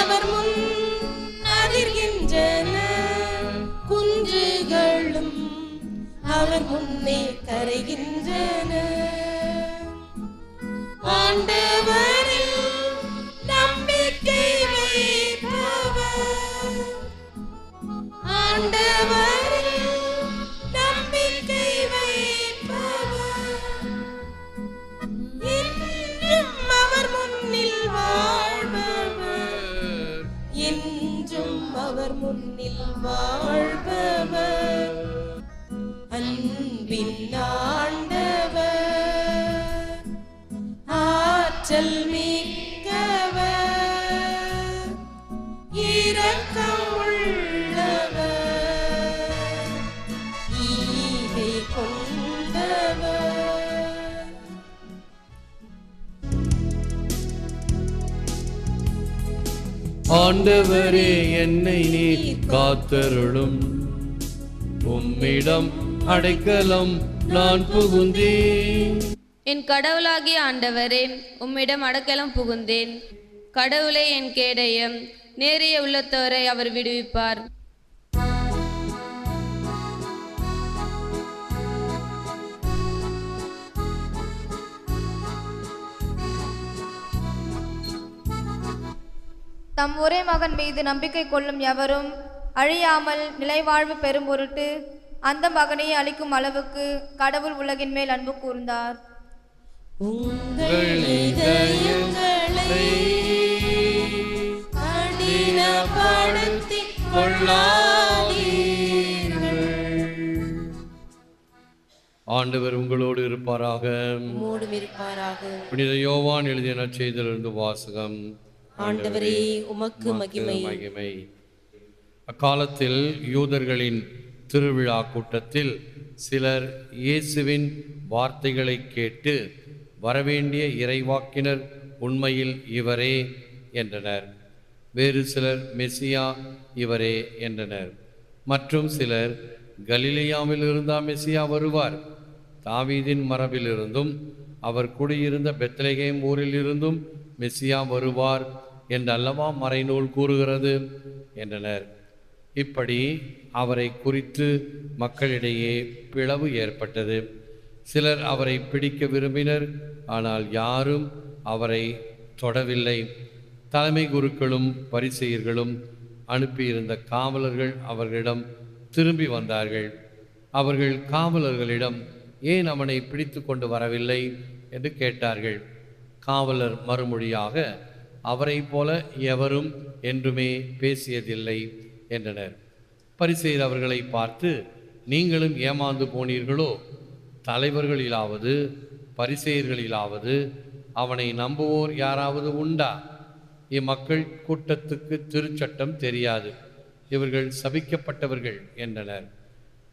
அவர் முன் அதிர்கின்றன, குஞ்சுகளும் அவர் முன்னே கரைகின்றன. ஆண்டவரில் நம்பிக்கை வைப்பவர், ஆண்டவரில் நம்பிக்கை வைப்பவர் என்றும் அவர் முன்னில் வாழ்பவர், என்றும் அவர் முன்னில் வாழ்பவர். அன்பின் ஆண்டவர், ஆற்றல் மிக்கவர், இரக்கம் உள்ளவர், ஈகை கொண்டவர். ஆண்டவரே, என்னை நீர் காத்தருளும். உம்மிடம் அடைக்கலம் நான் புகுந்தேன். என் கடவுளாகிய ஆண்டவரே, உம்மிடம் அடைக்கலம் புகுந்தேன். கடவுளே என் கேடயம், நேரிய உள்ளத்தோரை அவர் விடுவிப்பார். தம் ஒரே மகன் மீது நம்பிக்கை கொள்ளும் எவரும் அழியாமல் நிலைவாழ்வு பெறும் பொருட்டு அந்த மகனையே அளிக்கும் அளவுக்கு கடவுள் உலகின் மேல் அன்பு கூர்ந்தார். உங்கள் இதயங்களை கடினப்படுத்திக் கொள்ளாதீர்கள். ஆண்டவர் உங்களோடு இருப்பாராக. உம்மோடும் இருப்பாராக. புனித யோவான் எழுதிய நற்செய்தியிலிருந்து வாசகம். ஆண்டவரே, உமக்கு மகிமை. அக்காலத்தில் யூதர்களின் திருவிழா கூட்டத்தில் சிலர் இயேசுவின் வார்த்தைகளை கேட்டு, வரவேண்டிய இறைவாக்கினர் உண்மையில் இவரே என்றனர். வேறு சிலர் மெசியா இவரே என்றனர். மற்றும் சிலர், கலிலேயாவில் இருந்தா மெசியா வருவார், தாவீதின் மரபிலிருந்தும் அவர் குடியிருந்த பெத்லகேம் ஊரில் இருந்தும் மெசியா வருவார் என்றல்லவா மறைநூல் கூறுகிறது என்றனர். இப்படி அவரை குறித்து மக்களிடையே பிளவு ஏற்பட்டது. சிலர் அவரை பிடிக்க விரும்பினர், ஆனால் யாரும் அவரை தொடவில்லை. தலைமை குருக்களும் பரிசேயர்களும் அனுப்பியிருந்த காவலர்கள் அவர்களிடம் திரும்பி வந்தார்கள். அவர்கள் காவலர்களிடம், ஏன் அவனை பிடித்து கொண்டு வரவில்லை என்று கேட்டார்கள். காவலர் மறுமொழியாக, அவரை போல எவரும் என்றுமே பேசியதில்லை என்றனர். பரிசேயர் அவர்களை பார்த்து, நீங்களும் ஏமாந்து போனீர்களோ? தலைவர்களிலாவது பரிசேயர்களிலாவது அவனை நம்புவோர் யாராவது உண்டா? இம்மக்கள் கூட்டத்துக்கு திருச்சட்டம் தெரியாது, இவர்கள் சபிக்கப்பட்டவர்கள் என்றனர்.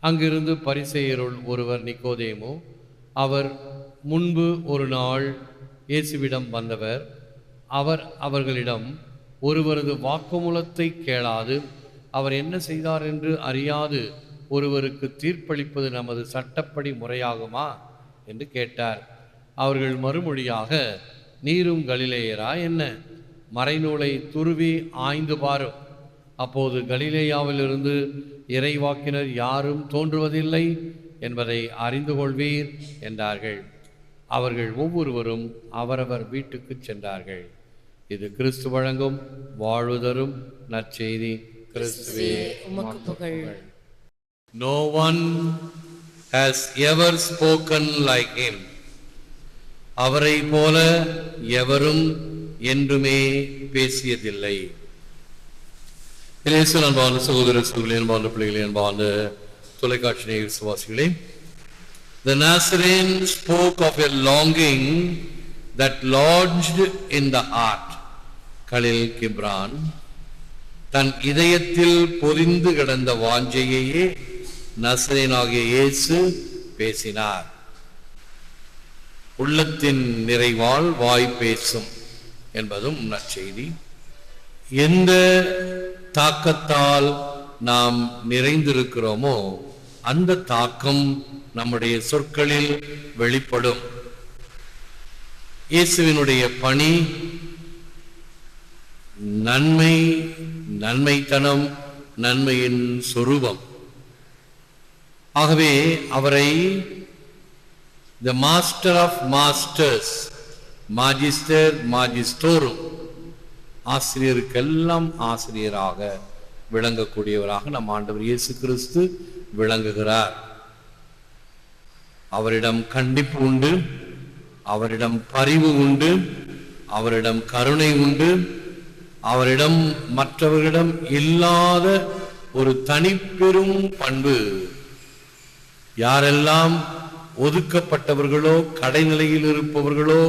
அங்கிருந்து பரிசேயருள் ஒருவர் நிக்கோதேமு, அவர் முன்பு ஒரு நாள் இயேசுவிடம் வந்தவர். அவர் அவர்களிடம், ஒருவரது வாக்குமூலத்தை கேளாது அவர் என்ன செய்தார் என்று அறியாது ஒருவருக்கு தீர்ப்பளிப்பது நமது சட்டப்படி முறையாகுமா என்று கேட்டார். அவர்கள் மறுமொழியாக, நீரும் கலிலேயரா என்ன? மறைநூலை துருவி ஆய்ந்து பாரும், அப்போது கலிலேயாவிலிருந்து இறைவாக்கினர் யாரும் தோன்றுவதில்லை என்பதை அறிந்து கொள்வீர் என்றார்கள். அவர்கள் ஒவ்வொருவரும் அவரவர் வீட்டுக்கு சென்றார்கள். இது கிறிஸ்து வழங்கும் வாழ்வு தரும் நற்செய்தி. கிறிஸ்துவே உமக்கு புகழ். No one has ever spoken like him. அவரை போல எவரும் என்றுமே பேசியதில்லை. அன்பான சகோதர சகோதரிகளே, அன்பான பிள்ளைகளே, அன்பான தொலைக்காட்சி நேய விசுவாசிகளே, the Nazarene spoke of a longing that lodged in the heart. கலில் கிப்ரான் தன் இதயத்தில் பொதிந்து கிடந்த வாஞ்சையையே நசரேனாகிய இயேசு பேசினார். உள்ளத்தின் நிறைவால் வாய் பேசும் என்பதும் நற்செய்தி. எந்த தாக்கத்தால் நாம் நிறைந்திருக்கிறோமோ அந்த தாக்கம் நம்முடைய சொற்களில் வெளிப்படும். இயேசுவினுடைய பணி நன்மை, நன்மைத்தனம், நன்மையின் சொரூபம். ஆகவே அவரை த மாஸ்டர் ஆஃப் மாஸ்டர்ஸ், மாஜிஸ்டர் மாஜிஸ்டோரும், ஆசிரியருக்கெல்லாம் ஆசிரியராக விளங்கக்கூடியவராக நம் ஆண்டவர் இயேசு கிறிஸ்து விளங்குகிறார். அவரிடம் கண்டிப்பு உண்டு, அவரிடம் பரிவு உண்டு, அவரிடம் கருணை உண்டு, அவரிடம் மற்றவர்களிடம் இல்லாத ஒரு தனிப்பெரும் பண்பு. யாரெல்லாம் ஒதுக்கப்பட்டவர்களோ, கடைநிலையில் இருப்பவர்களோ,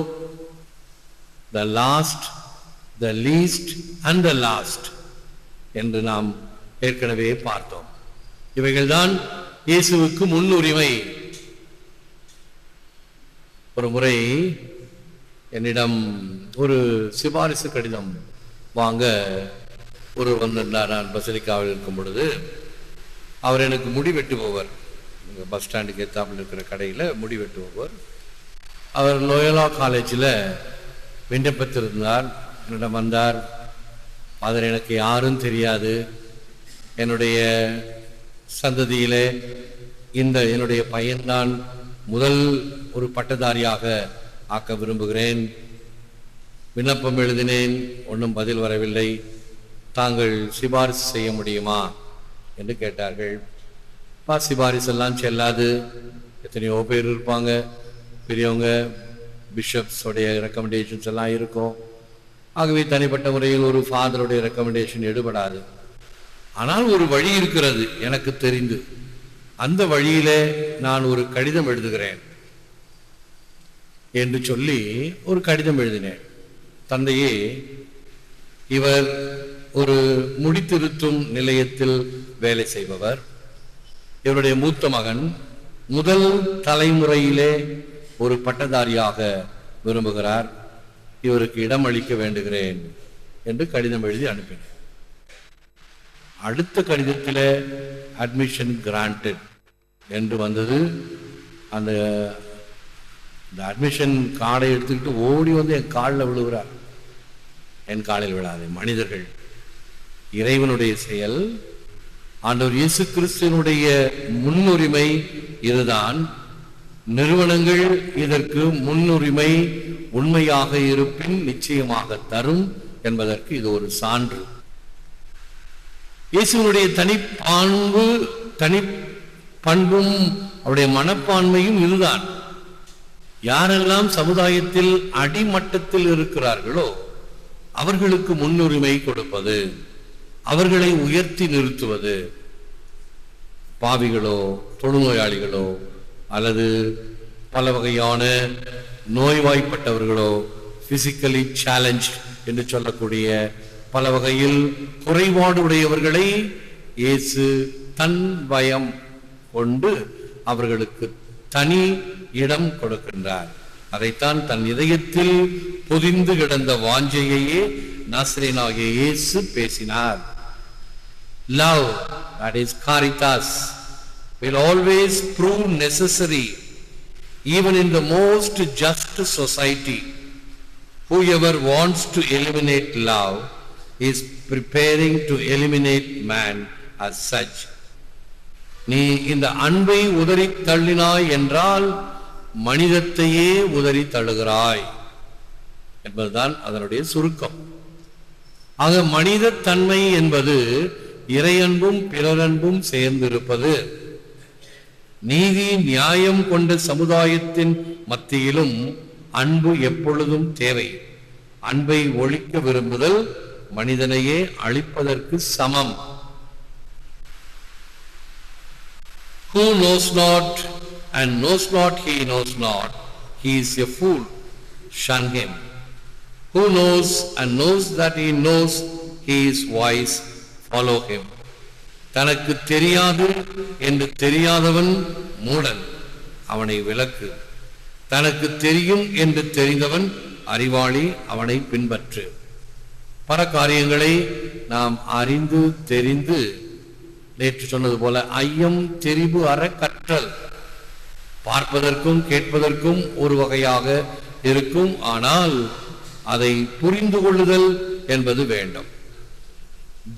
the last, the least and the last என்று நாம் ஏற்கனவே பார்த்தோம். இவைகள்தான் இயேசுவுக்கு முன்னுரிமை. ஒரு முறை என்னிடம் ஒரு சிபாரிசு கடிதம் வாங்க ஒரு வந்திருந்தார். நான் பசிலிக்காவில் இருக்கும் பொழுது அவர் எனக்கு முடி வெட்டுபவர், பஸ் ஸ்டாண்டுக்கு ஏத்தாப்பில் இருக்கிற கடையில் முடி வெட்டுபவர். அவர் லோயலா காலேஜில் விண்ணப்பத்திருந்தார். என்னிடம் வந்தார். அதில் எனக்கு யாரும் தெரியாது. என்னுடைய சந்ததியிலே என்னுடைய பையன்தான் முதல் ஒரு பட்டதாரியாக ஆக்க விரும்புகிறேன். விண்ணப்பம் எழுதினேன், ஒன்றும் பதில் வரவில்லை. தாங்கள் சிபாரிசு செய்ய முடியுமா என்று கேட்டார்கள். சிபாரிசு எல்லாம் செல்லாது, எத்தனையோ பேர் இருப்பாங்க, பெரியவங்க, பிஷப்ஸோடைய ரெக்கமெண்டேஷன்ஸ் எல்லாம் இருக்கும். ஆகவே தனிப்பட்ட முறையில் ஒரு ஃபாதருடைய ரெக்கமெண்டேஷன் எடுபடாது. ஆனால் ஒரு வழி இருக்கிறது எனக்கு தெரிந்து. அந்த வழியிலே நான் ஒரு கடிதம் எழுதுகிறேன் என்று சொல்லி ஒரு கடிதம் எழுதினேன். தந்தையே, இவர் ஒரு முடித்திருத்தும் நிலையத்தில் வேலை செய்பவர். இவருடைய மூத்த மகன் முதல் தலைமுறையிலே ஒரு பட்டதாரியாக விரும்புகிறார். இவருக்கு இடம் அளிக்க வேண்டுகிறேன் என்று கடிதம் எழுதி அனுப்பினேன். அடுத்த கடிதத்தில் அட்மிஷன் கிராண்டட் என்று வந்தது. அந்த அட்மிஷன் கார்டை எடுத்துக்கிட்டு ஓடி வந்து என் காலில் விழுகிறார். என் காலில் விழாது. மனிதர்கள், இறைவனுடைய செயல். ஆண்டவர் இயேசு கிறிஸ்துவினுடைய முன்னுரிமை இதுதான். நிறுவனங்கள் இதற்கு முன்னுரிமை உண்மையாக இருப்பின் நிச்சயமாக தரும் என்பதற்கு இது ஒரு சான்று. இயேசுவினுடைய தனிப்பண்பும் அவருடைய மனப்பான்மையும் இதுதான். யாரெல்லாம் சமுதாயத்தில் அடிமட்டத்தில் இருக்கிறார்களோ அவர்களுக்கு முன்னுரிமை கொடுப்பது, அவர்களை உயர்த்தி நிறுத்துவது. பாவிகளோ, தொழுநோயாளிகளோ, அல்லது பல வகையான நோய்வாய்ப்பட்டவர்களோ, பிசிக்கலி சேலஞ்ச் என்று சொல்லக்கூடிய பல வகையில் குறைபாடு உடையவர்களை இயேசு தன் பயம் கொண்டு அவர்களுக்கு தனி இடம் கொடுக்கின்றார். அதைத்தான் தன் இதயத்தில் பொதிந்து கிடந்த வாஞ்சையையே நாசரேயனாகிய இயேசு பேசினார். Love, that is caritas, will always prove necessary even in the most just society. Whoever wants to eliminate love is preparing to eliminate man as such. நீ இந்த அன்பை உதறி தள்ளினாய் என்றால் மனிதத்தையே உதறி தள்ளுகிறாய் என்பதுதான் அதனுடைய சுருக்கம். ஆக மனித தன்மை என்பது இறையன்பும் பிறரன்பும் சேர்ந்திருப்பது. நீதி நியாயம் கொண்ட சமுதாயத்தின் மத்தியிலும் அன்பு எப்பொழுதும் தேவை. அன்பை ஒழிக்க விரும்புதல் மனிதனையே அழிப்பதற்கு சமம். Who knows not and knows not he knows not, he is a fool, shun him. Who knows and knows that he knows he is wise, follow him. தனக்கு தெரியாது என்று தெரியாதவன் மூடன், அவனை விலக்கு. தனக்கு தெரியும் என்று தெரிந்தவன் அறிவாளி, அவனை பின்பற்று. பல காரியங்களை நாம் அறிந்து தெரிந்து, நேற்று சொன்னது போல ஐயம் தெரிவு அற கற்றல், பார்ப்பதற்கும் கேட்பதற்கும் ஒரு வகையாக இருக்கும். ஆனால் அதை புரிந்து கொள்ளுதல் என்பது வேண்டும்.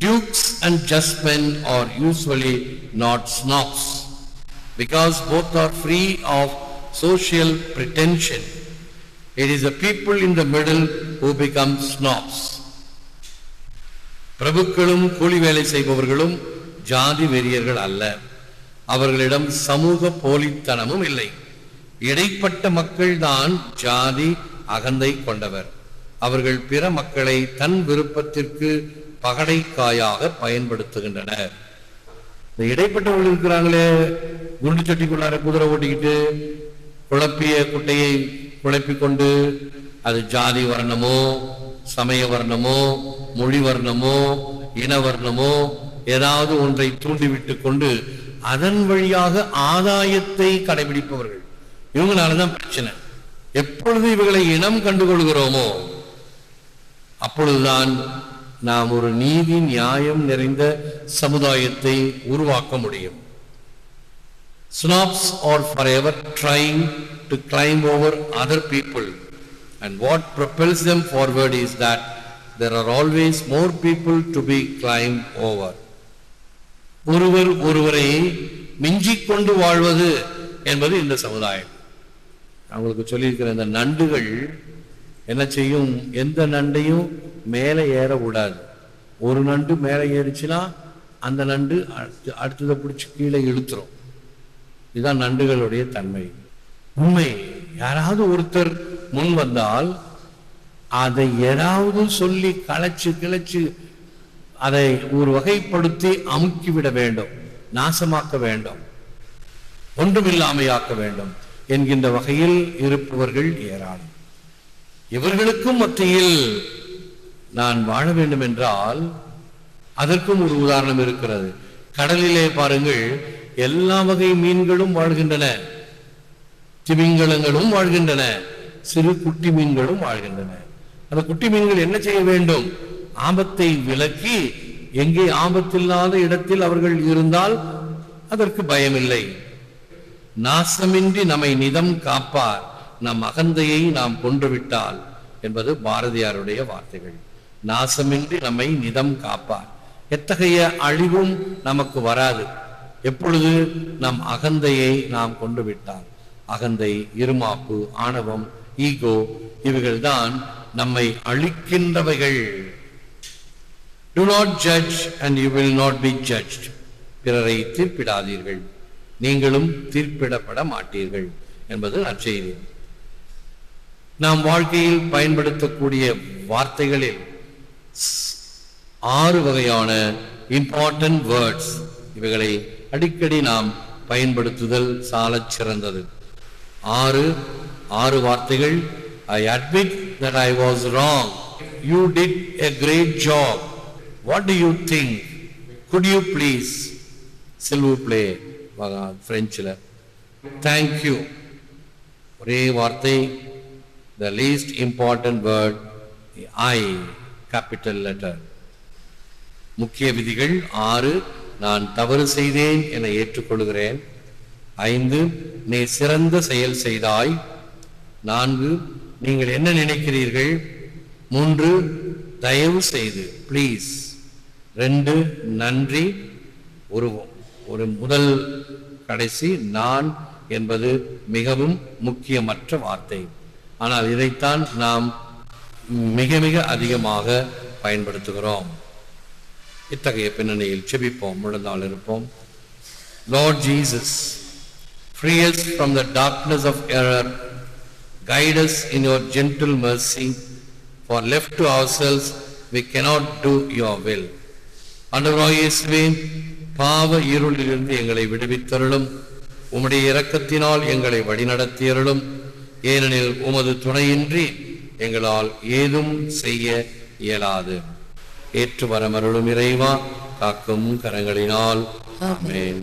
Dukes and just men are usually not snobs because both are free of social pretension. It is the people in the middle who become snobs. பிரபுக்களும் கூலி வேலை செய்பவர்களும் ஜாதி வெறியர்கள் அல்ல. அவர்களிடம் சமூக போலித்தனமும் இல்லை. இடைப்பட்ட மக்கள் தான் ஜாதி அகந்தை கொண்டவர். அவர்கள் பிற மக்களை தன் விருப்பத்திற்கு பகடைக்காயாக பயன்படுத்துகின்றனர். இந்த இடைப்பட்டவர்கள் இருக்கிறாங்களே, குண்டு சட்டிக்குள்ளார குதிரை ஓட்டிக்கிட்டு குழப்பிய குட்டையை குழப்பிக்கொண்டு, அது ஜாதி வர்ணமோ சமய வர்ணமோ மொழி வர்ணமோ இன வர்ணமோ ஏதாவது ஒன்றை தூண்டிவிட்டு கொண்டு அதன் வழியாக ஆதாயத்தை கடைபிடிப்பவர்கள். இவங்களாலதான் பிரச்சனை. எப்பொழுது இவர்களை இனம் கண்டுகொள்கிறோமோ அப்பொழுதுதான் நாம் ஒரு நீதி நியாயம் நிறைந்த சமுதாயத்தை உருவாக்க முடியும். Snobs are forever trying to climb over other people, and what propels them forward is that there are always more people to be climbed over. ஒருவர் ஒருவரை மிஞ்சிக் கொண்டு வாழ்வது என்பது இந்த சமுதாயம். அவங்களுக்கு சொல்லியிருக்கிற இந்த நண்டுகள் என்ன செய்யும்? எந்த நண்டையும் மேலே ஏற விடாது. ஒரு நண்டு மேலே ஏறிச்சுன்னா அந்த நண்டு அடுத்ததை பிடிச்சி கீழே இழுத்துரும். இதுதான் நண்டுகளுடைய தன்மை. உண்மை, யாராவது ஒருத்தர் முன் வந்தால் அதை ஏதாவது சொல்லி கிளச்சு அதை ஒரு வகைப்படுத்தி அமுக்கிவிட வேண்டும், நாசமாக்க வேண்டும், ஒன்றுமில்லாமையாக்க வேண்டும் என்கின்ற வகையில் இருப்பவர்கள் ஏராளம். இவர்களுக்கும் மத்தியில் நான் வாழ வேண்டும் என்றால் அதற்கும் ஒரு உதாரணம் இருக்கிறது. கடலிலே பாருங்கள், எல்லா வகை மீன்களும் வாழ்கின்றன, திமிங்கலங்களும் வாழ்கின்றன, சிறு குட்டி மீன்களும் வாழ்கின்றன. அந்த குட்டி மீன்கள் என்ன செய்ய வேண்டும்? ஆபத்தை விலக்கி எங்கே ஆபத்தில்லாத இடத்தில் அவர்கள் இருந்தால் அதற்கு பயமில்லை. நாசமின்றி நம்மை நிதம் காப்பார், நம் அகந்தையை நாம் கொன்றுவிட்டால் என்பது பாரதியாருடைய வார்த்தைகள். நாசமின்றி நம்மை நிதம் காப்பார். எத்தகைய அழிவும் நமக்கு வராது எப்பொழுது நம் அகந்தையை நாம் கொண்டு விட்டால். அகந்தை, இருமாப்பு, ஆணவம், ஈகோ இவைகள்தான் நம்மை அழிக்கின்றவைகள். Do not judge and you will not be judged. பிறரை தீர்ப்பிடாதீர்கள், நீங்களும் தீர்ப்பிடப்பட மாட்டீர்கள் என்பது நற்செய்தி. நாம் வாழ்க்கையில் பயன்படுத்தக்கூடிய வார்த்தைகளில் 6 வகையான இம்பார்ட்டன்ட் வேர்ட்ஸ், இவைகளை அடிக்கடி நாம் பயன்படுத்துதல் சாலச் சிறந்தது. 6 வார்த்தைகள். I admit that I was wrong. You did a great job. What do you think? Could you please? S'il vous plaît, Frenchல. Thank you. ஒரே வார்த்தை. The least important word, I, capital letter. முக்கிய விதிகள் 6. நான் தவறு செய்தேன் என ஏற்றுக்கொள்கிறேன். 5. நீ சிறந்த செயல் செய்தாய். 4. நீங்கள் என்ன நினைக்கிறீர்கள். 3. தயவு செய்து, ப்ளீஸ். 2. நன்றி. ஒரு முதல் கடைசி நான் என்பது மிகவும் முக்கியமற்ற வார்த்தை. ஆனால் இதைத்தான் நாம் மிக மிக அதிகமாக பயன்படுத்துகிறோம். இத்தகைய பின்னணியில் செபிப்போம், முழந்தாள் இருப்போம். Lord Jesus, free us from the darkness of error. Guide us in your gentle mercy, for left to ourselves we cannot do your will. ஆண்டவராகிய இயேசுவே, பாவ இருளிலிருந்து எங்களை விடுவித்தருளும். உம்முடைய இரக்கத்தினால் எங்களை வழிநடத்தியருளும். ஏனெனில் உமது துணையின்றி எங்களால் ஏதும் செய்ய இயலாது. ஏற்று வரமருளும் இறைவா, காக்கும் கரங்களினால். ஆமென்.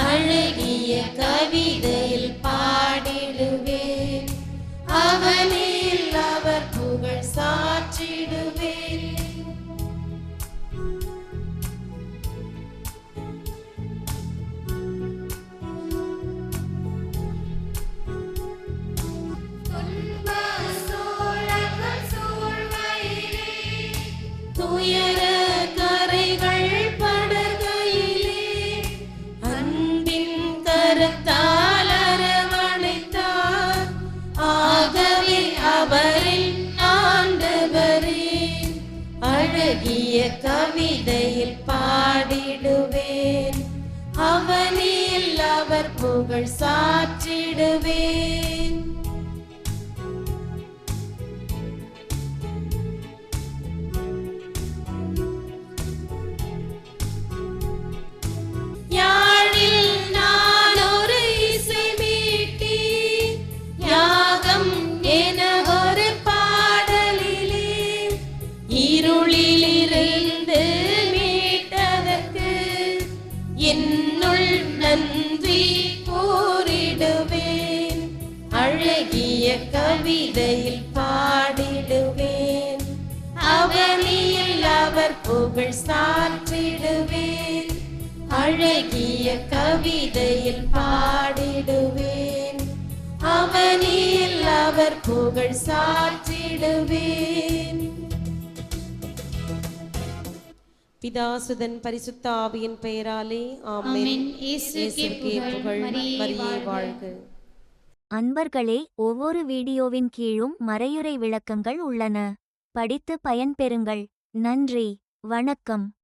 அழகிய கவிதையில் பாடிடுவேன், அவனில் அவர் புகழ் சாற்றிடுவேன். கவிதையில் பாடிடுவேன். அவனில் அவர் புகழ் சாற்றிடுவேன். யாழில் நான் ஒரு இசை மீட்டி, யாகம் என ஒரு பாடலிலே இருளிலிருந்து மீட்டதற்கு என்னுள் நன்றி கூறிடுவேன். அழகிய கவிதையில் பாடிடுவேன். அவனில் அவர் புகழ் சாற்றிடுவேன். அழகிய கவிதையில் பாடிடுவேன். அவனில் அவர் புகழ் சாற்றிடுவேன். பிதாசுதன் பரிசுத்த ஆவியின் பெயராலே ஆமென். ஆமென். இயேசுவுக்கே புகழ். மரியே வாழ்க. அன்பர்களே, ஒவ்வொரு வீடியோவின் கீழும் மறையுரை விளக்கங்கள் உள்ளன. படித்து பயன்பெறுங்கள். நன்றி. வணக்கம்.